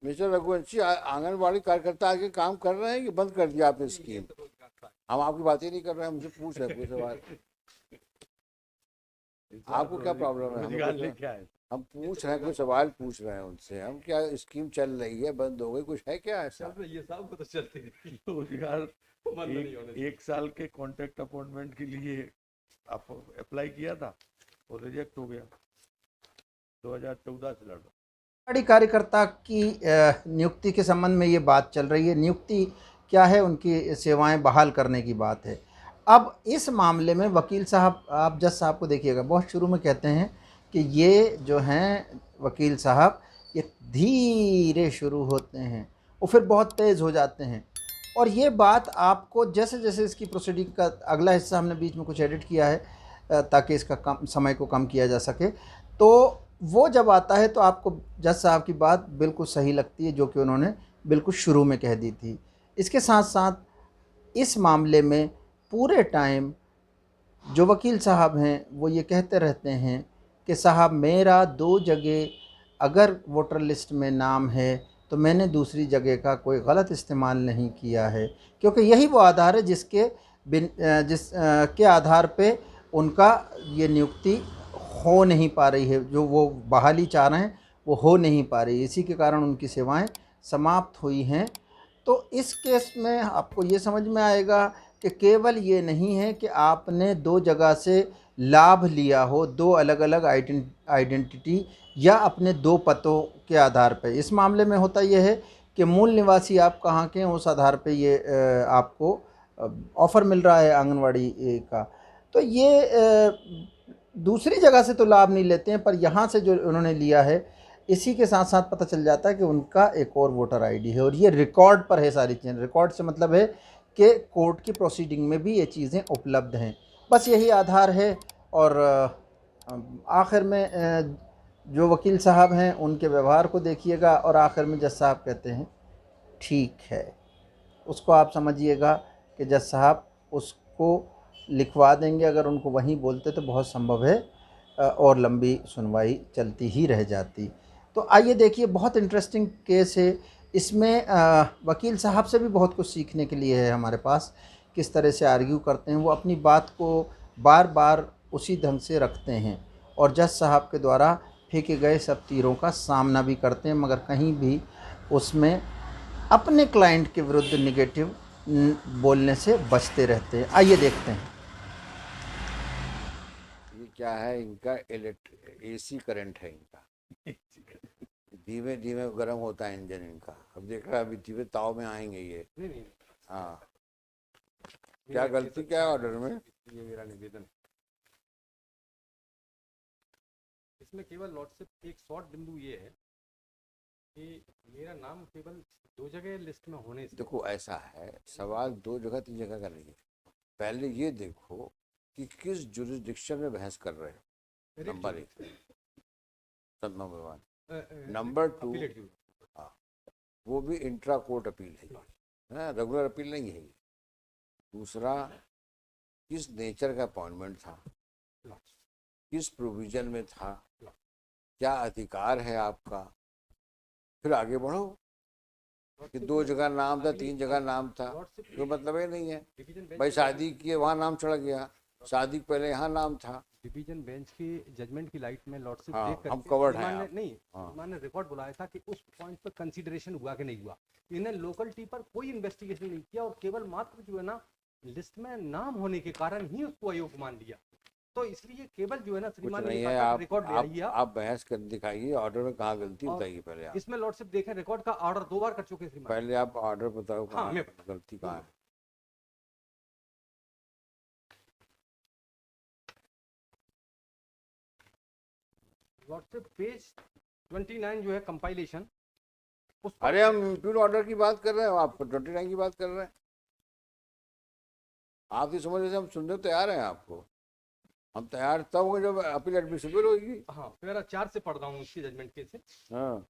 Mister Raghuvanshi, anganwadi कार्यकर्ता आके काम कर रहे हैं कि बंद कर दिया आपने स्कीम? हम आपकी बातें नहीं कर रहे हैं, मुझे पूछ रहे हैं कोई सवाल। आपको क्या प्रॉब्लम है? हम पूछ रहे हैं, कोई सवाल पूछ रहे हैं उनसे हम। क्या स्कीम चल रही है, बंद हो गई, कुछ है क्या ऐसा? चल रही है साहब, वो तो चलती रही। तो यार बंद नहीं होने एक, एक साल के कॉन्ट्रैक्ट अपॉइंटमेंट के लिए आप अप्लाई किया था और रिजेक्ट हो गया। 2014 से लड़ रहा। आंगनबाड़ी कार्यकर्ता की नियुक्ति के संबंध में ये बात चल रही है। नियुक्ति क्या है, उनकी सेवाएं बहाल करने की बात है। अब इस मामले में वकील साहब, आप जज साहब को देखिएगा, बहुत शुरू में कहते हैं कि ये जो हैं वकील साहब, ये धीरे शुरू होते हैं और फिर बहुत तेज़ हो जाते हैं। और ये बात आपको जैसे जैसे इसकी प्रोसीडिंग का अगला हिस्सा हमने बीच में कुछ एडिट किया है ताकि इसका कम समय को कम किया जा सके, तो वो जब आता है तो आपको जज साहब की बात बिल्कुल सही लगती है, जो कि उन्होंने बिल्कुल शुरू में कह दी थी। इसके साथ साथ इस मामले में पूरे टाइम जो वकील साहब हैं वो ये कहते रहते हैं कि साहब मेरा 2 जगह अगर वोटर लिस्ट में नाम है तो मैंने दूसरी जगह का कोई गलत इस्तेमाल नहीं किया है, क्योंकि यही वो आधार है के आधार पे उनका ये नियुक्ति हो नहीं पा रही है, जो वो बहाली चाह रहे हैं वो हो नहीं पा रही, इसी के कारण उनकी सेवाएं समाप्त हुई हैं। तो इस केस में आपको ये समझ में आएगा कि केवल ये नहीं है कि आपने 2 जगह से लाभ लिया हो, 2 अलग अलग आइडेंटिटी या अपने 2 पतों के आधार पर। इस मामले में होता यह है कि मूल निवासी आप कहाँ के हैं उस आधार पे ये आपको ऑफ़र मिल रहा है आंगनवाड़ी का। तो ये दूसरी जगह से तो लाभ नहीं लेते हैं, पर यहाँ से जो उन्होंने लिया है, इसी के साथ साथ पता चल जाता है कि उनका एक और वोटर आईडी है, और ये रिकॉर्ड पर है सारी चीज़ें। रिकॉर्ड से मतलब है कि कोर्ट की प्रोसीडिंग में भी ये चीज़ें उपलब्ध हैं। बस यही आधार है। और आखिर में जो वकील साहब हैं उनके व्यवहार को देखिएगा, और आखिर में जज साहब कहते हैं ठीक है। उसको आप समझिएगा कि जज साहब उसको लिखवा देंगे। अगर उनको वहीं बोलते तो बहुत संभव है और लंबी सुनवाई चलती ही रह जाती। तो आइए देखिए, बहुत इंटरेस्टिंग केस है। इसमें वकील साहब से भी बहुत कुछ सीखने के लिए है हमारे पास। किस तरह से आर्ग्यू करते हैं, वो अपनी बात को बार बार उसी ढंग से रखते हैं, और जज साहब के द्वारा फेंके गए सब तीरों का सामना भी करते हैं, मगर कहीं भी उसमें अपने क्लाइंट के विरुद्ध निगेटिव बोलने से बचते रहते हैं। आइए देखते हैं। ये क्या है इनका? एसी करंट है इनका। धीमे धीमे गर्म होता है इंजन इनका। अब देख रहा है, अभी धीमे ताव में आएंगे ये। नहीं, हाँ, क्या गलती क्या है ऑर्डर में? ये मेरा निवेदन है। इसमें केवल लॉर्डशिप एक शॉर्ट बिंदु ये है कि मेरा नाम केवल 2 जगह लिस्ट में होने से। देखो ऐसा है, सवाल 2 जगह 3 जगह का नहीं है। पहले ये देखो कि किस जुरिस्डिक्शन में बहस कर रहे हो, नंबर 1। नंबर 1। नंबर 2, हाँ, वो भी इंट्रा कोर्ट अपील है, रेगुलर अपील नहीं है। दूसरा, किस नेचर का अपॉइंटमेंट था, किस प्रोविजन में था, क्या अधिकार है आपका। फिर आगे बढ़ो कि 2 जगह नाम था, 3 जगह नाम था, कोई मतलब ही नहीं है। भाई शादी किए वहाँ नाम चढ़ गया, शादी पहले यहाँ नाम था। डिवीजन बेंच की जजमेंट की लाइट में लॉर्डशिप हाँ, देख हम कवर्ड हैं ने आप। नहीं, हाँ। मैंने रिकॉर्ड बुलाया था कि उस पॉइंट पर कंसीडरेशन हुआ कि नहीं हुआ। इन्हें लोकलिटी पर कोई इन्वेस्टिगेशन नहीं किया, और केवल मात्र जो है ना लिस्ट में नाम होने के कारण ही उसको अयोग्य मान लिया। तो इसलिए केवल जो है ना कुछ श्रीमान ने नहीं लिखा है। था आप रिकॉर्ड ले आइए आप बहस कर दिखाइए, ऑर्डर में कहाँ गलती और बताइए पहले आप। इसमें लॉर्डशिप देखें, रिकॉर्ड का ऑर्डर 2 बार कर चुके हैं श्रीमान। पहले आप ऑर्डर बताओ हाँ, कहाँ मैं गलती कहाँ है। लॉर्डशिप पेज 29 जो है कंपाइलेशन, उस अरे हम इम्प्यूट ऑर्डर की बात कर रहे हैं, आप 29 की बात कर रहे हैं। आप इस समझ से हम सुनने को तैयार हैं आपको। हम तैयार तब होंगे जब अपील एडमिसिबल होगी। हाँ, मेरा 4 से पढ़ रहा हूँ इसकी जजमेंट केस से। हाँ,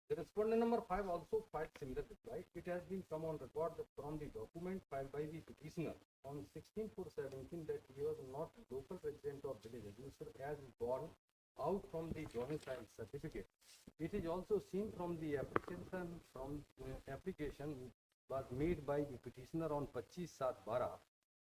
The respondent number 5 also filed similar reply. It has been come on record that from the document filed by the petitioner on 16/4/17 that he was not local resident of village administrator as born out from the domicile certificate. It is also seen from the application was made by the petitioner on 25/7/12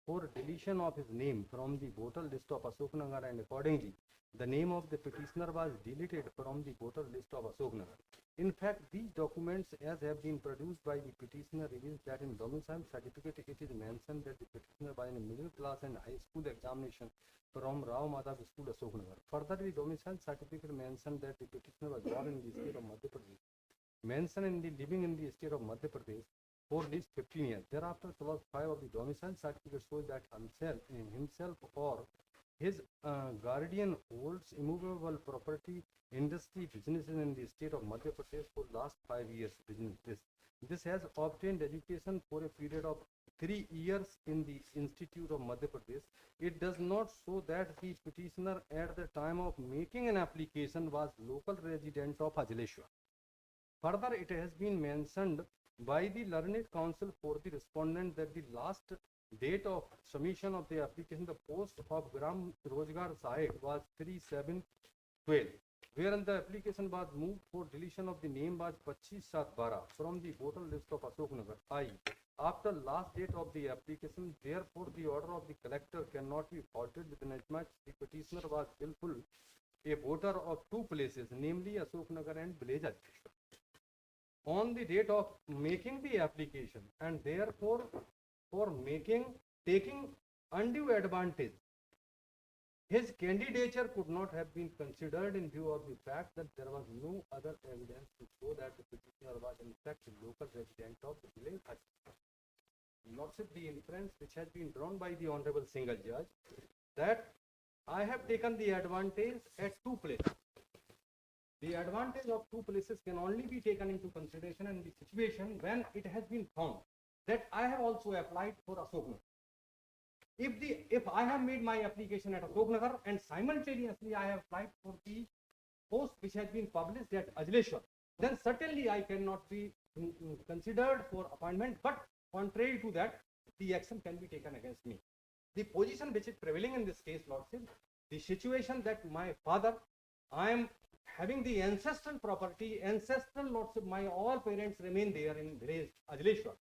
for deletion of his name from the voter list of Ashoknagar, and accordingly the name of the petitioner was deleted from the voter list of Ashoknagar. In fact, these documents as have been produced by the petitioner reveals that in domicile certificate it is mentioned that the petitioner was in middle class and high school examination from Rao Madhav School, Ashoknagar. Further, the domicile certificate mentioned that the petitioner was born in the state of Madhya Pradesh, mentioned in the living in the state of Madhya Pradesh for at least 15 years. Thereafter, clause 5 of the domicile certificate shows that himself or his guardian holds immovable property, industry, businesses in the state of Madhya Pradesh for last 5 years. This has obtained education for a period of 3 years in the Institute of Madhya Pradesh. It does not show that the petitioner at the time of making an application was local resident of Ajleshwar. Further, it has been mentioned by the Learned Counsel for the respondent that the last date of submission of the application, the post of Gram Rozgar Sahib was 3/7/12, wherein the application was moved for deletion of the name was 25/7/12 from the voter list of Ashoknagar, i.e. after last date of the application. Therefore, the order of the collector cannot be faulted with inasmuch the petitioner was willful a voter of 2 places, namely Ashoknagar and Village Ajleshwar, on the date of making the application, and therefore for taking undue advantage, his candidature could not have been considered in view of the fact that there was no other evidence to show that the petitioner was in fact a local resident of the village. Lordship, the inference which has been drawn by the Honorable Single Judge that I have taken the advantage at 2 places. The advantage of 2 places can only be taken into consideration in the situation when it has been found that I have also applied for Ashoknagar. If I have made my application at Ashoknagar and simultaneously I have applied for the post which has been published at Ajleshwar, then certainly I cannot be considered for appointment, but contrary to that, the action can be taken against me. The position which is prevailing in this case, Lordship, the situation that my father, I am having the ancestral property, ancestral Lordship, my all parents remain there in village Ajleshwar.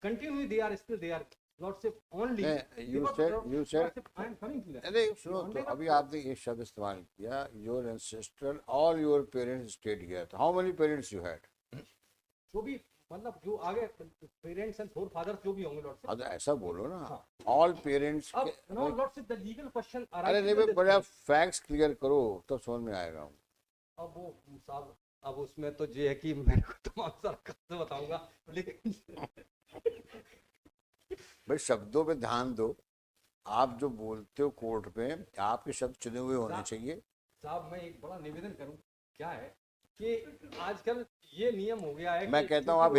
Continually, they are still there, Lordship, only. You said, I am coming to that. अरे सुनो तो अभी आपने एक शब्द इस्तेमाल किया, your ancestral, all your parents stayed here. How many parents you had? जो भी मतलब जो आगे पेरेंट्स एंड फोर फादर्स जो भी होंगे, लॉर्डशिप. अब ऐसा बोलो ना, ऑल पेरेंट्स. अब no lordship, the legal question अरे नहीं भाई, बड़ा फैक्ट्स क्लियर करो तब समझ में आएगा. अब वो साहब, अब उसमें तो ये है कि मेरे को तमाम सारा कैसे बताऊंगा, लेकिन भाई शब्दों पे ध्यान दो. आप जो बोलते हो कोर्ट पे, आपके शब्द चुने हुए होने चाहिए. साहब मैं एक बड़ा निवेदन करूं, क्या है कि आजकल ये नियम हो गया है, मैं कहता हूँ आप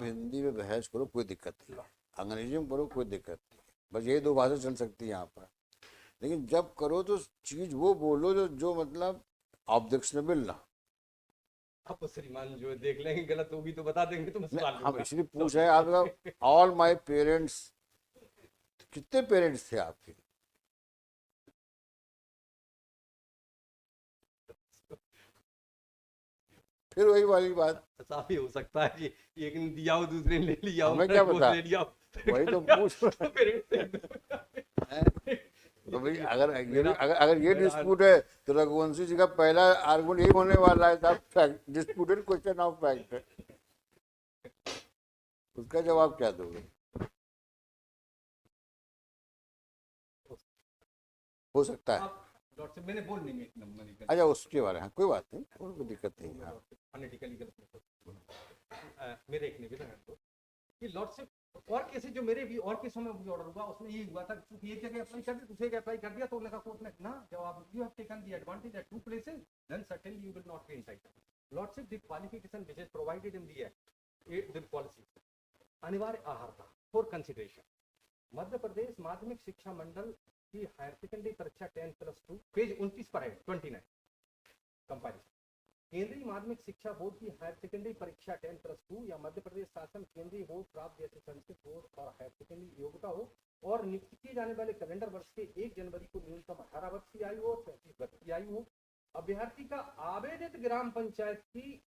हिंदी में बहस करो, कोई दिक्कत नहीं. अंग्रेजी में करो, कोई दिक्कत नहीं. बस ये 2 भाषा चल सकती है यहाँ पर. लेकिन जब करो तो चीज वो बोलो जो मतलब ऑब्जेक्शनेबल ना. अब श्रीमान जो देख लेंगे गलत होगी तो बता देंगे, तो हम इसलिए पूछ रहे हैं आपका. ऑल माय पेरेंट्स, कितने पेरेंट्स थे आपके? फिर वही वाली बात. ऐसा भी हो सकता है कि एक ने दिया हो, दूसरे ने ले लिया हो, हमें क्या पता, वही तो पूछ. तो भाई अगर ये डिस्प्यूट है तो रघुवंशी जी का पहला आर्गुमेंट यही होने वाला है साहब, डिस्प्यूटेड क्वेश्चन ऑफ फैक्ट है. उसका जवाब क्या दोगे? हो सकता है. मैंने बोल नहीं एक नंबर. अच्छा उसके बारे में कोई बात नहीं, कोई दिक्कत नहीं है. मेरे एक निवेदन है कि लॉर्डशिप, और केसेस जो मेरे भी और केसों में ऑर्डर हुआ, उसमें ये हुआ था कि एक जगह अप्लाई कर दिया, दूसरी जगह अप्लाई कर दिया, तो उन्होंने कोर्ट ने ना जवाब, you have taken the advantage at 2 places, then certainly you will not be entitled. Lordship, the qualification which is provided in the act, the policy, अनिवार्य आहारता फॉर कंसीडरेशन. मध्य प्रदेश माध्यमिक शिक्षा मंडल की हायर सेकेंडरी परीक्षा 10+2 पेज 29 पर है, 29 कंपैरिजन. केंद्रीय माध्यमिक शिक्षा बोर्ड की हायर सेकेंडरी परीक्षा 10+2 या मध्य प्रदेश शासन केंद्रीय बोर्ड प्राप्त जैसे संस्कृत बोर्ड और हायर सेकेंडरी योग्यता हो, और नियुक्त किए जाने वाले कैलेंडर वर्ष के 1 जनवरी को न्यूनतम 18 वर्ष की आयु हो, 35 वर्ष की आयु हो। अभ्यर्थी का आवेदित ग्राम पंचायत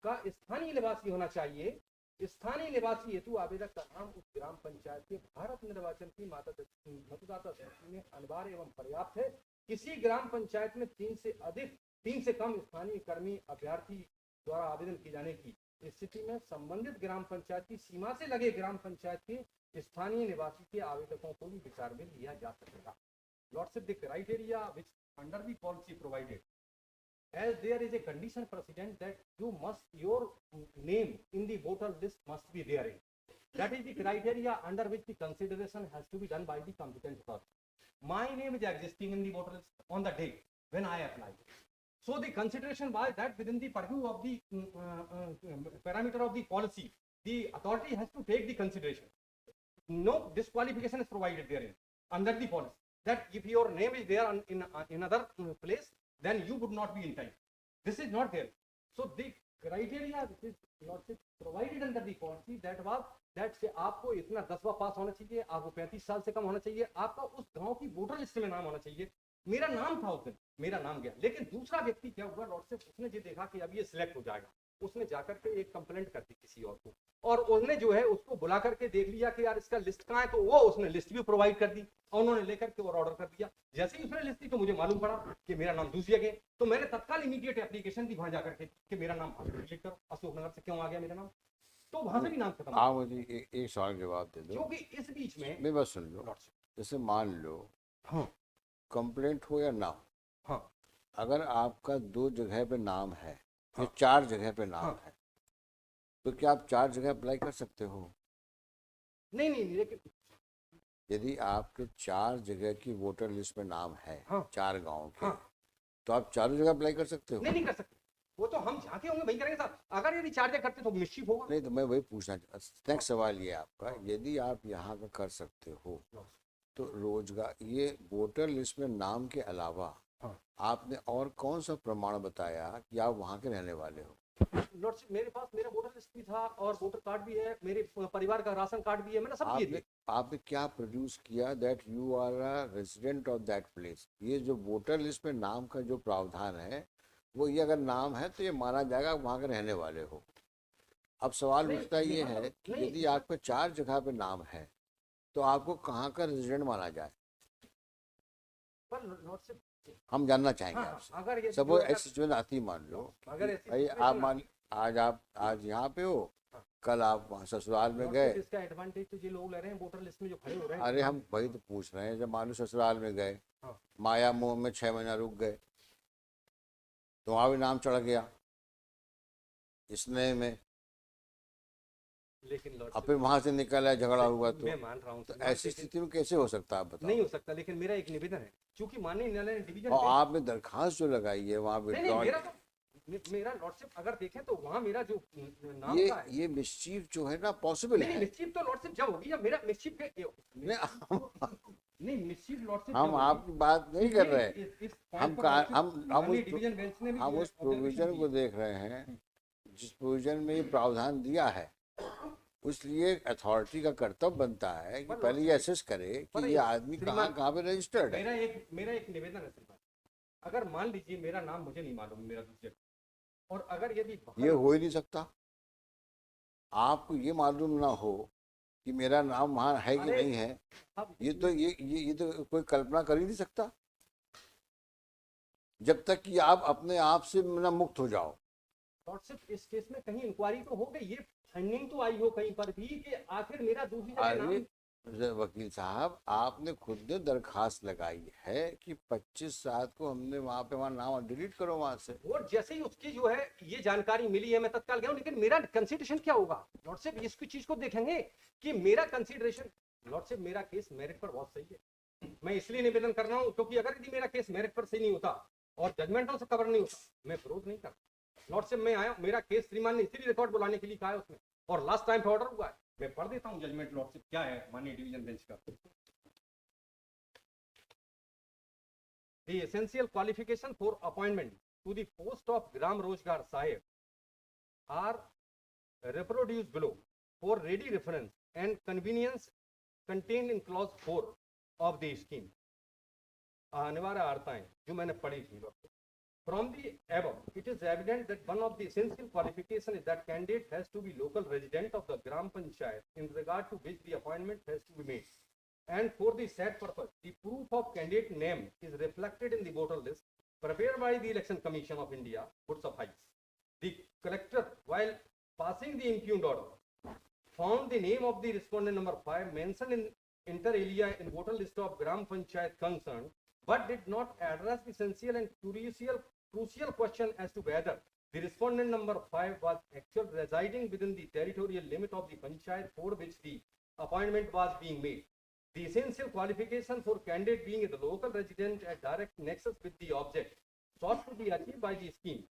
का स्थानीय निवासी होना चाहिए। स्थानीय निवासी हेतु आवेदक का नाम उस ग्राम पंचायत के भारत निर्वाचन की मतदाता सूची में अनिवार्य एवं पर्याप्त है। किसी ग्राम पंचायत में 3 से कम स्थानीय कर्मी अभ्यर्थी द्वारा आवेदन किए जाने की स्थिति में संबंधित ग्राम पंचायत की सीमा से लगे ग्राम पंचायत के स्थानीय निवासी के आवेदकों को भी विचार में लिया जा सकेगा। Lordship, the criteria which under the policy provided as there is a condition precedent that your name in the voter list must be therein. That is the criteria under which the consideration has to be done by the competent authority. My name is existing in the voter list on the day when I applied. So the consideration was that within the purview of the parameter of the policy, the authority has to take the consideration. No disqualification is provided therein under the policy. That if your name is there in another place, then you would not be entitled. This is not there. So the criteria which is not provided under the policy that was that से आपको इतना 10वां पास होना चाहिए, आपको 35 साल से कम होना चाहिए, आपका उस गांव की वोटर लिस्ट में नाम होना चाहिए। मेरा नाम था उस दिन, मेरा नाम गया, लेकिन दूसरा व्यक्ति क्या हुआ, लॉर्डशिप, उसने ये देखा कि अब ये सिलेक्ट हो जाएगा, उसने जाकर के एक कंप्लेंट कर दी किसी और को, और उसने जो है उसको बुला करके देख लिया कि यार इसका लिस्ट कहाँ है, तो वो उसने लिस्ट भी प्रोवाइड कर दी और उन्होंने लेकर के और ऑर्डर कर दिया। जैसे ही उसने लिस्ट दी तो मुझे मालूम पड़ा कि मेरा नाम दूसरी जगह, तो मैंने तत्काल इमीडिएट एप्लीकेशन दी वहां जाकर के कि मेरा नाम क्लिक करो, अशोकनगर से क्यों आ गया मेरा नाम, तो वहां से भी नाम खत्म। आप मुझे एक सवाल का जवाब दे दो, क्योंकि इस बीच में मेरी बात सुन लो। जैसे मान लो हाँ कंप्लेंट हो या ना हो, हाँ अगर आपका 2 जगह पे नाम है या 4 जगह पे नाम है, तो क्या आप 4 जगह अप्लाई कर सकते हो? नहीं, लेकिन यदि आपके 4 जगह की वोटर लिस्ट में नाम है, हाँ, 4 गांव के, हाँ, तो आप चारों जगह अप्लाई कर सकते हो? नहीं कर सकते, वो तो हम जहाँ के होंगे वही करेंगे साहब। अगर यदि 4 जगह करते तो मिस्चिफ होगा। नहीं, तो मैं वही पूछना, नेक्स्ट सवाल ये आपका, यदि आप यहाँ का कर सकते हो तो रोजगार, ये वोटर लिस्ट में नाम के अलावा आपने और कौन सा प्रमाण बताया कि आप वहाँ के रहने वाले हो? लॉर्डशिप, मेरे पास मेरा वोटर लिस्ट भी था और वोटर कार्ड भी है, मेरे परिवार का राशन कार्ड भी है, मैंने सब दिए थे। आपने क्या प्रोड्यूस किया that you are a resident of that place? ये जो वोटर लिस्ट में नाम का जो प्रावधान है, वो ये अगर नाम है तो ये माना जाएगा वहाँ के रहने वाले हो। अब सवाल उठता ये है कि यदि आपके 4 जगह पे नाम है तो आपको कहाँ का रेजिडेंट माना जाए? पर लॉर्डशिप हम जानना चाहेंगे आपसे। अगर सब ऐसी सिचुएशन आती, मान लो भाई आप आज यहाँ पे हो, कल आप वहाँ ससुराल में गए, इसका एडवांटेज तो ये लोग ले रहे हैं वोटर लिस्ट में जो खड़े हो रहे हैं। अरे हम वही तो पूछ रहे हैं, जब मान लो ससुराल में गए, माया मोह में 6 महीना रुक गए, तो वहाँ भी नाम चढ़ गया स्नेह में, लेकिन अब फिर वहां से निकल आया, झगड़ा हुआ, तो मैं मान रहा हूँ, तो ऐसी स्थिति में कैसे हो सकता है, आप बताओ? नहीं हो सकता, लेकिन मेरा एक निवेदन है, क्योंकि माननीय न्यायालय ने डिवीजन, और आपने दरखास्त जो लगाई है वहाँ मेरा लॉर्डशिप अगर देखें तो वहाँ मेरा जो नाम का है, ये मिस्चीफ जो है ना पॉसिबल है। मिस्चीफ तो लॉर्डशिप जब होगी जब मेरा मिस्चीफ नहीं मिस्चीफ लॉर्डशिप, हम आपकी बात नहीं कर रहे हैं, हम उस प्रोविजन को देख रहे हैं जिस प्रोविजन में ये प्रावधान दिया है। इसलिए अथॉरिटी का कर्तव्य बनता है कि पहले ये असेस करे कि ये आदमी कहाँ पे रजिस्टर्ड है। मेरा एक निवेदन है श्रीमान, अगर मान लीजिए मेरा नाम मुझे नहीं मालूम, मेरा दूसरे, और अगर यदि ये हो ही नहीं सकता, आपको ये मालूम ना हो कि मेरा नाम वहाँ है कि नहीं है, ये तो कोई कल्पना कर ही नहीं सकता जब तक कि आप अपने आप से ना मुक्त हो जाओ। लॉर्डशिप, इस केस में कहीं इंक्वायरी तो हो गई, ये फंडिंग तो आई हो कहीं पर भी कि आखिर मेरा दूसरी जगह नाम। वकील साहब, आपने खुद ने दरखास्त लगाई है कि 25/7 को हमने वहाँ पे वहाँ नाम डिलीट करो वहाँ से, और जैसे ही उसकी जो है ये जानकारी मिली है मैं तत्काल गया हूँ, लेकिन मेरा कंसिडरेशन क्या होगा लॉर्डशिप, इसकी चीज को देखेंगे कि मेरा कंसिडरेशन, लॉर्डशिप मेरा केस मेरिट पर बहुत सही है, मैं इसलिए निवेदन कर रहा हूँ क्योंकि अगर यदि मेरा केस मेरिट पर सही नहीं होता और जजमेंटों से कवर नहीं होता, मैं विरोध नहीं करता। लॉर्डशिप में आया, मेरा केस श्रीमान ने इसीलिए रिकॉर्ड बुलाने के लिए कहा है उसमें, और लास्ट टाइम पे ऑर्डर हुआ है, मैं पढ़ देता हूं जजमेंट लॉर्डशिप क्या है माननीय डिवीजन बेंच का। The essential qualification for appointment to the post of Gram Rozgar Sahib are reproduced below for ready reference and convenience contained in clause 4 of the scheme. अनिवार्य वार्ताएं जो मैंने पढ़ी थी वक्त. From the above, it is evident that one of the essential qualifications is that candidate has to be local resident of the Gram Panchayat in regard to which the appointment has to be made. And for the said purpose, the proof of candidate name is reflected in the voter list prepared by the Election Commission of India would suffice. The collector, while passing the impugned order, found the name of the respondent number 5 mentioned in inter alia in voter list of Gram Panchayat concerned, but did not address the essential and crucial question as to whether the respondent number 5 was actually residing within the territorial limit of the Panchayat for which the appointment was being made. The essential qualification for candidate being the local resident at direct nexus with the object sought to be achieved by the scheme.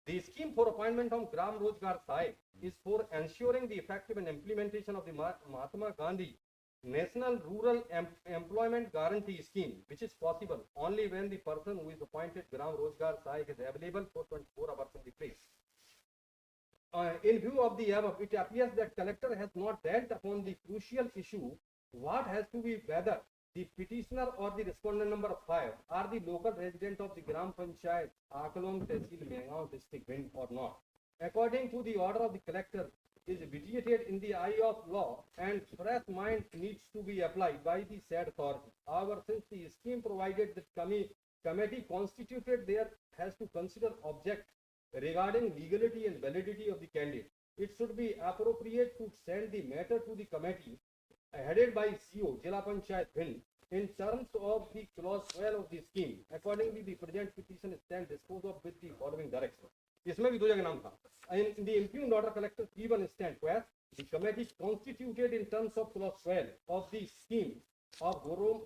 The scheme for appointment of Gram Rozgar Sahib is for ensuring the effective and implementation of the Mahatma Gandhi National Rural Employment Guarantee Scheme, which is possible only when the person who is appointed Gram Rozgar Sahib is available for 24 hours in the place. In view of the above, it appears that collector has not dealt upon the crucial issue what has to be whether the petitioner or the respondent number 5 are the local resident of the Gram Panchayat, Akalom, Tehsil, Mengaon district Bhind or not. According to the order of the collector, is vitiated in the eye of law and fresh mind needs to be applied by the said authority. However, since the scheme provided that committee constituted there has to consider object regarding legality and validity of the candidate, it should be appropriate to send the matter to the committee headed by CO, Jila Panchayat Bhind, in terms of the clause 12 of the scheme. Accordingly, the present petition is then disposed of with the following direction. इसमें भी दो जगह नाम था. In the impugned order, collector P1 stand where the committee constituted in terms of clause 12 of the scheme of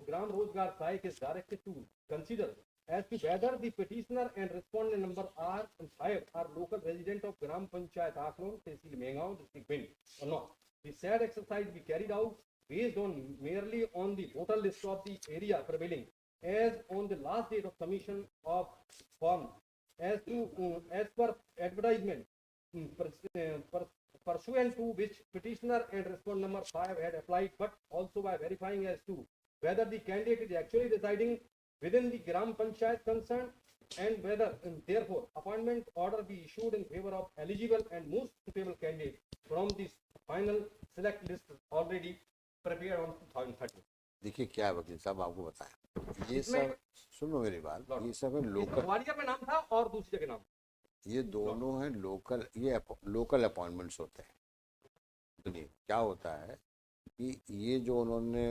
Gram Rozgar Sahib is directed to consider as to whether the petitioner and respondent number R and 5 are local resident of Gram Panchayat Aklon, Tehsil Mengaon, district Bhind or not. The said exercise be carried out based on merely on the voter list of the area prevailing as on the last date of submission of form as per advertisement pursuant to which petitioner and respondent number 5 had applied, but also by verifying as to whether the candidate is actually residing within the Gram Panchayat concerned and whether therefore appointment order be issued in favor of eligible and most suitable candidate from this final select list already prepared on 2013. देखिए क्या है वकील साहब, आपको बताया ये सब, सुनो मेरी बात, ये सब है लोकल, ग्वालियर में नाम था और दूसरी जगह नाम, ये दोनों हैं लोकल, ये लोकल अपॉइंटमेंट्स होते हैं. सुनिए क्या होता है कि ये जो उन्होंने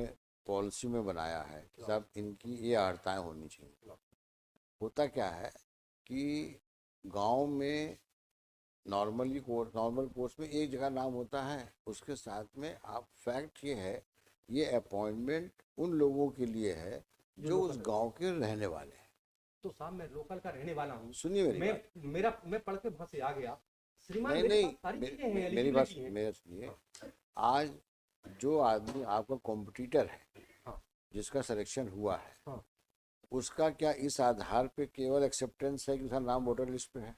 पॉलिसी में बनाया है कि साहब इनकी ये वार्ताएं होनी चाहिए. होता क्या है कि गांव में नॉर्मल कोर्स में एक जगह नाम होता है, उसके साथ में आप फैक्ट ये है ये अपॉइंटमेंट उन लोगों के लिए है जो उस गांव के रहने वाले हैं. तो साहब मैं लोकल का रहने वाला हूँ. सुनिए मैं पढ़ के वहां से आ गया. श्रीमान मेरी बात सुनिए. आज जो आदमी आपका कॉम्पिटिटर है, हाँ, जिसका सिलेक्शन हुआ है, हाँ, उसका क्या इस आधार पे केवल एक्सेप्टेंस है कि उसका नाम वोटर लिस्ट पे है?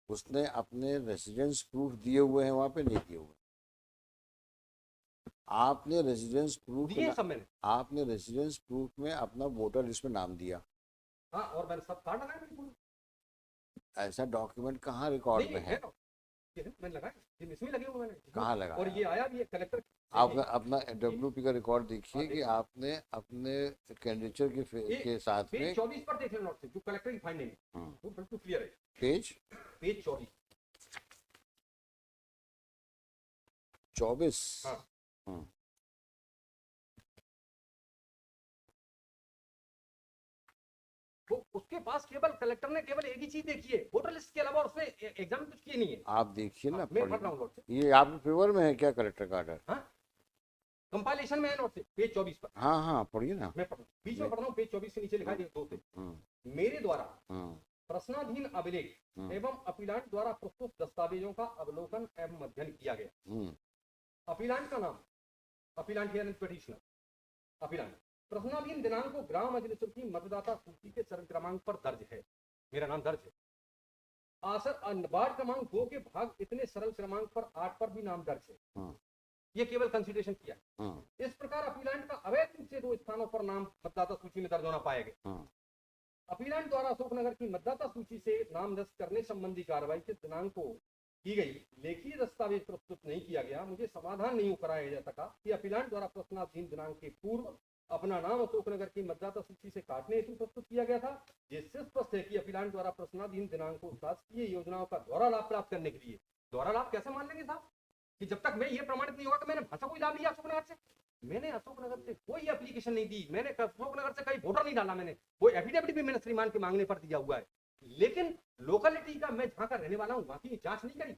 उसने अपने रेजिडेंस प्रूफ दिए हुए हैं वहाँ पे? नहीं दिए हुए. आपने रेजिडेंस प्रूफ में अपना वोटर लिस्ट में नाम दिया. हाँ, और मैंने सब कार्ड लगाया बिल्कुल. ऐसा डॉक्यूमेंट कहाँ रिकॉर्ड में है? मैंने लगाया, इसमें लगे हुए मैंने. कहाँ लगा? और ये आया भी है कलेक्टर. आप अपना WP का रिकॉर्ड देखिए कि आपने अपने कैंडिडेचर के साथ में पेज 24 पर देख लेना नोट से जो कलेक्टर की फाइंडिंग है, वो बिल्कुल क्लियर है. पेज 24. हाँ. वो उसके पास केवल कलेक्टर ने केवल एक ही चीज देखी है, वोटर लिस्ट के अलावा उसने एग्जाम कुछ किए नहीं है. आप देखिए ना, मैं पढ़ रहा हूँ नोट से. ये आपके फेवर में है क्या कलेक्टर का ऑर्डर? हाँ, कंपाइलेशन में है नोट से पेज 24 पर. हाँ पढ़िए ना. मैं बीच में पढ़ रहा हूँ. पेज 24 के नीचे लिखा है 2 से. मेरे द्वारा प्रश्नाधीन अभिलेख एवं अपीलांट द्वारा प्रस्तुत दस्तावेजों का अवलोकन एवं अध्ययन किया गया. अपीलांट का नाम, appellant here and petitioner. Appellant प्रश्नाधीन दिनांक को ग्राम मजलिसुल की मतदाता सूची के सरल क्रमांक पर दर्ज है. मेरा नाम दर्ज है. आसर वार्ड क्रमांक 2 के भाग इतने सरल क्रमांक पर 8 पर भी नाम दर्ज है. ये केवल कंसिडरेशन किया। हाँ, इस प्रकार अपीलांट का अवैध रूप से 2 स्थानों पर नाम मतदाता सूची में दर्ज होना पाया गया। हाँ, अपीलांट द्वारा अशोकनगर की मतदाता सूची से नाम नष्ट करने संबंधी कार्रवाई के दिनांक को की गई लेखीय दस्तावेज प्रस्तुत नहीं किया गया। मुझे समाधान नहीं कराया जा सका कि अपीलांट द्वारा प्रश्नाधीन दिनांक के पूर्व अपना नाम अशोकनगर की मतदाता सूची से काटने हेतु प्रस्तुत किया गया था। जिससे स्पष्ट है कि अपीलांट द्वारा प्रश्नाधीन दिनांक को शासकीय योजनाओं का दोहरा लाभ प्राप्त करने के लिए, दोहरा लाभ कैसे मान लेंगे साहब कि जब तक मैं ये प्रमाणित नहीं होगा कि मैंने भाषा कोई लाभ लिया अशोकनगर से। मैंने अशोकनगर से कोई एप्लीकेशन नहीं दी, मैंने अशोकनगर से कहीं वोटर नहीं डाला, मैंने कोई एफिडेविट भी मैंने श्रीमान के मांगने पर दिया हुआ है, लेकिन लोकेलिटी का मैं जहां का रहने वाला हूँ वहां की जांच नहीं करी।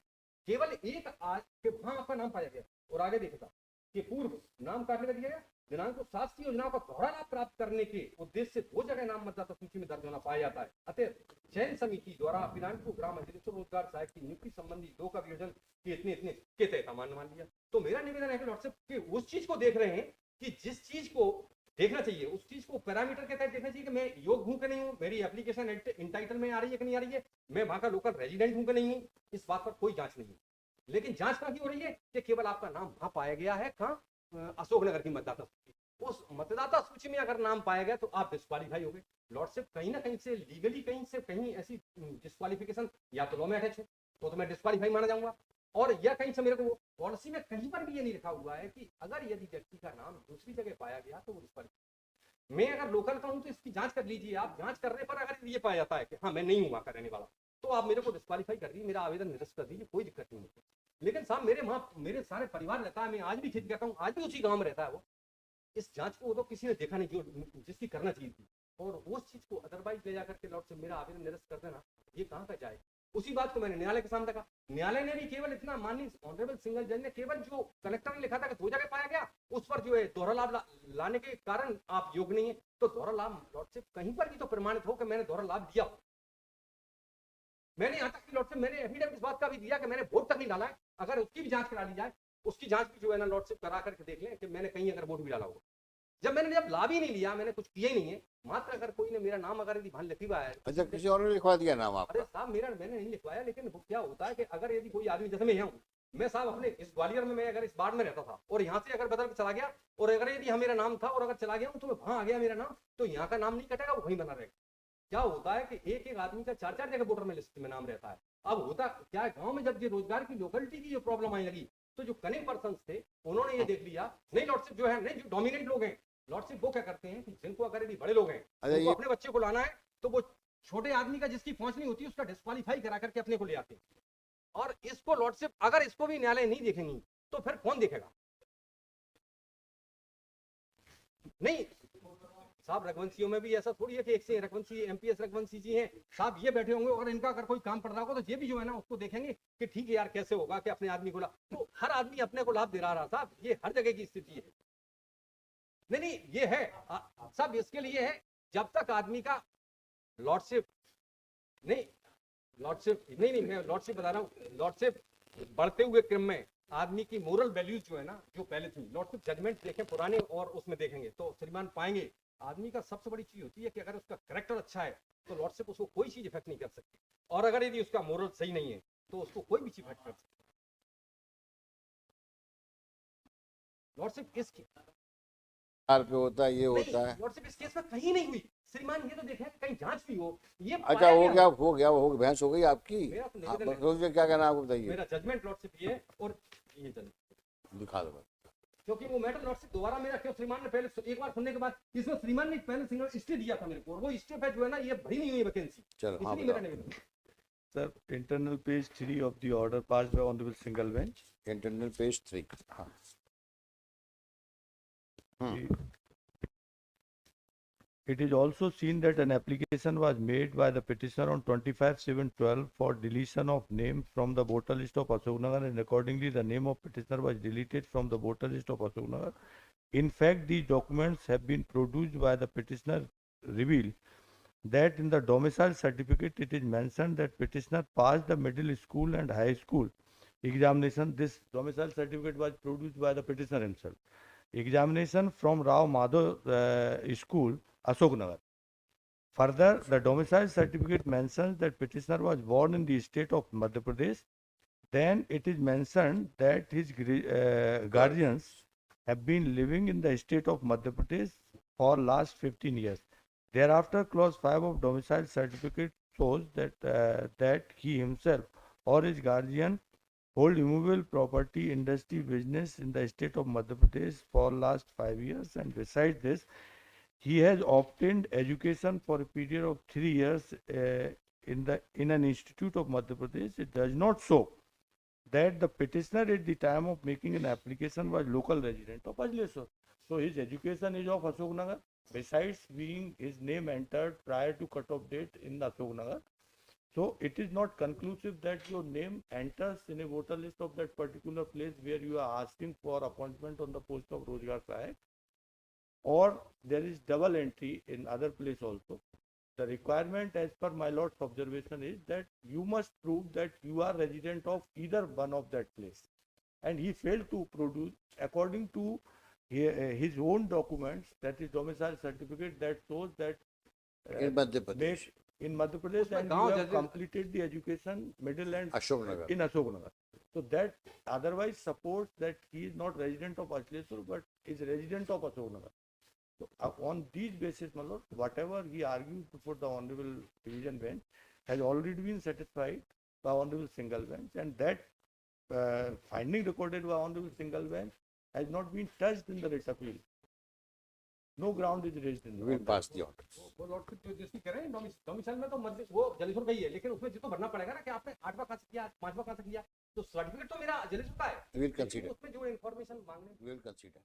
केवल एक आज के वहां आपका नाम पाया गया और आगे देखा कि पूर्व नाम काटने का दिया गया दिनांक को शासकीय योजनाओं का दोहरा लाभ प्राप्त करने के उद्देश्य से 2 जगह नाम मतदाता सूची में दर्ज होना पाया जाता है। अतः चयन समिति द्वारा अपीलांट को ग्राम अधिकारी रोजगार सहायक की नियुक्ति संबंधी 2 का वियोजन के इतने के तहत अमान्य मान लिया। तो मेरा निवेदन है कि लॉर्डशिप के उस चीज को देख रहे हैं कि जिस चीज को देखना चाहिए उस चीज को पैरामीटर के तहत देखना चाहिए कि मैं योग्य हूं कि नहीं हूं, मेरी एप्लीकेशन इंटाइटल में आ रही है कि नहीं आ रही है, मैं वहां का लोकल रेजिडेंट हूं कि नहीं हूं, इस बात पर कोई जांच नहीं है। लेकिन जांच कहां की हो रही है कि केवल आपका नाम वहां पाया गया है, कहां अशोकनगर की मतदाता सूची। उस मतदाता सूची में अगर नाम पाया गया तो आप डिस्क्वालीफाई हो गए। लॉर्डशिप कहीं ना कहीं से लीगली कहीं से कहीं ऐसी डिस्क्वालिफिकेशन या तो लॉ में अटैच है तो मैं डिस्क्वालीफाई माना जाऊंगा, और या कहीं से मेरे को पॉलिसी में कहीं पर भी ये नहीं लिखा हुआ है कि अगर यदि व्यक्ति का नाम दूसरी जगह पाया गया तो वो डिस्क्वालीफाई। मैं अगर लोकल का हूं तो इसकी जांच कर लीजिए आप, जांच करने पर अगर ये पाया जाता है कि हाँ मैं नहीं हूं वहां का रहने वाला तो आप मेरे को डिस्क्वालीफाई कर दीजिए, मेरा आवेदन निरस्त कर दीजिए, कोई दिक्कत नहीं है। लेकिन साहब मेरे सारे परिवार रहता है, मैं आज भी खेत कहता हूँ, आज भी उसी गांव में रहता है वो। इस जांच को तो किसी ने देखा नहीं जो जिसकी करना चाहिए थी, और उस चीज को अदरवाइज ले जाकर के लॉर्ड से मेरा आवेदन निरस्त कर देना ये कहाँ का जाए। उसी बात को मैंने न्यायालय के सामने रखा, न्यायालय ने भी केवल इतना माननीय ऑनरेबल सिंगल जज ने केवल जो कलेक्टर ने लिखा था कि 2 जगह पाया गया उस पर जो है दोहरा लाभ लाने के कारण आप योग्य नहीं है। तो दोहरा लाभ लॉर्डशिप कहीं पर भी तो प्रमाणित हो कि मैंने दोहरा लाभ दिया। मैंने यहाँ तक कि लॉर्डशिप मैंने एफिडेविट इस बात का भी दिया कि मैंने वोट तक नहीं डाला है, अगर उसकी भी जांच करा ली जाए, उसकी जांच भी जो है ना लॉर्डशिप करा करके देख लें कि मैंने कहीं अगर वोट भी डाला होगा। जब लाभ ही नहीं लिया, मैंने कुछ किया ही नहीं है, मात्र अगर कोई ने मेरा नाम अगर यदि भान लिखा है। अच्छा, किसी और ने लिखवा दिया नाम आपका? अरे साहब मैंने नहीं लिखवाया, लेकिन वो क्या होता है कि अगर यदि कोई आदमी, जैसे मैं यहाँ हूँ, मैं साहब अपने इस ग्वालियर में मैं अगर इस बाढ़ में रहता था और यहाँ से अगर बदल के चला गया और अगर यदि मेरा नाम था और अगर चला गया हूँ तो मैं वहां आ गया मेरा नाम, तो यहाँ का नाम नहीं कटेगा, वो वहीं बना रहेगा। क्या होता है कि एक आदमी का 4 जगह वोटर में लिस्ट में नाम रहता है। अब होता क्या है, गांव में जब ये रोजगार की लोकेलिटी की जो प्रॉब्लम आने लगी तो जो कनेक्ट पर्सन थे उन्होंने ये देख लिया, नहीं लॉर्डशिप जो है, नहीं जो डोमिनेंट लोग हैं लॉर्डशिप वो क्या करते हैं कि जिनको अगर यदि बड़े लोग हैं उनको अपने बच्चे को लाना है तो वो छोटे आदमी का जिसकी पहुंच नहीं होती उसका डिस्क्वालीफाई करा करके अपने को ले आते हैं। और इसको लॉर्डशिप अगर इसको भी न्यायालय नहीं देखेंगी तो फिर कौन देखेगा? नहीं साहब, रघुवंशियों में भी ऐसा थोड़ी है कि एक से रघुवंशी एमपीएस रघुवंशी जी हैं साहब, ये बैठे होंगे और इनका अगर कोई काम पड़ रहा होगा तो ये भी जो है ना उसको देखेंगे कि ठीक है यार कैसे होगा कि अपने आदमी को लाभ, तो हर आदमी अपने को लाभ दे रहा साहब, ये हर जगह की स्थिति है। नहीं ये है साहब, इसके लिए है जब तक आदमी का लॉर्डशिप नहीं मैं लॉर्डशिप बता रहा हूँ, लॉर्डशिप बढ़ते हुए क्रम में आदमी की मोरल वैल्यूज जो है ना जो पहले थी, लॉर्डशिप जजमेंट देखें पुराने और उसमें देखेंगे तो श्रीमान पाएंगे आदमी का सबसे बड़ी चीज होती है कि अगर उसका कैरेक्टर अच्छा है तो लॉर्डशिप उसको कोई चीज इफेक्ट नहीं कर सकती, और अगर यदि उसका मोरल सही नहीं है तो उसको कोई भी चीज इफेक्ट कर सकती। लॉर्डशिप किसकी पे होता है, ये होता है। लॉर्डशिप इस केस में कहीं नहीं हुई श्रीमान, ये तो देखें कहीं जांच भी हो। ये अच्छा, हो गया बहस हो गई आपकी। मेरा तो निवेदन है, सोचिए क्या कहना आपको बताइए। मेरा जजमेंट लॉर्डशिप ये और ये दिखा दो, क्योंकि वो मैटर लॉर्डशिप दोबारा मेरा क्यों श्रीमान ने पहले एक बार सुनने के बाद इसमें श्रीमान ने पहले सिंगल स्टे दिया था मेरे को, और वो स्टे पे जो है ना ये भरी नहीं हुई वैकेंसी। चलो हाँ मेरा निवेदन sir, internal page 3 of the order passed by honourable single bench, internal page 3। हाँ It is also seen that an application was made by the petitioner on 25/7/12 for deletion of name from the voter list of Ashoknagar, and accordingly the name of petitioner was deleted from the voter list of Ashoknagar. In fact, these documents have been produced by the petitioner reveal that in the domicile certificate it is mentioned that petitioner passed the middle school and high school examination. This domicile certificate was produced by the petitioner himself. Examination from Rao Madhav School, Ashoknagar. Further, the domicile certificate mentions that petitioner was born in the state of Madhya Pradesh. Then it is mentioned that his guardians have been living in the state of Madhya Pradesh for last 15 years. Thereafter, clause 5 of domicile certificate shows that he himself or his guardian hold immovable property, industry, business in the state of Madhya Pradesh for last 5 years, and besides this, he has obtained education for a period of 3 years in an institute of Madhya Pradesh. It does not show that the petitioner at the time of making an application was local resident of Ajleswar. So his education is of Ashoknagar. Besides being his name entered prior to cut-off date in Ashoknagar, so it is not conclusive that your name enters in a voter list of that particular place where you are asking for appointment on the post of Rozgar Sahayak, or there is double entry in other place also. The requirement as per my lord's observation is that you must prove that you are resident of either one of that place. And he failed to produce according to his own documents, that is domicile certificate, that shows that in Madhya Pradesh, in Madhya Pradesh, and you have completed the education middle and Ashoknagar. in Ashoknagar. So that otherwise supports that he is not resident of Ajleswar but is resident of Ashoknagar. So on these basis, my lord, whatever he argued before the Honorable Division Bench has already been satisfied by Honorable Single Bench, and that finding recorded by Honorable Single Bench has not been touched in the writ appeal. No ground is raised in the We will pass the order. वो Lord जो जैसे कह रहे हैं domicile में तो मतलब वो जलेश्वर का ही है, लेकिन उसमें तो भरना पड़ेगा ना कि आपने 8वां कहां से किया, 5वां कहां से किया, तो सर्टिफिकेट तो मेरा जलेश्वर का है, We will consider. उसमें जो इन्फॉर्मेशन मांगने We will consider.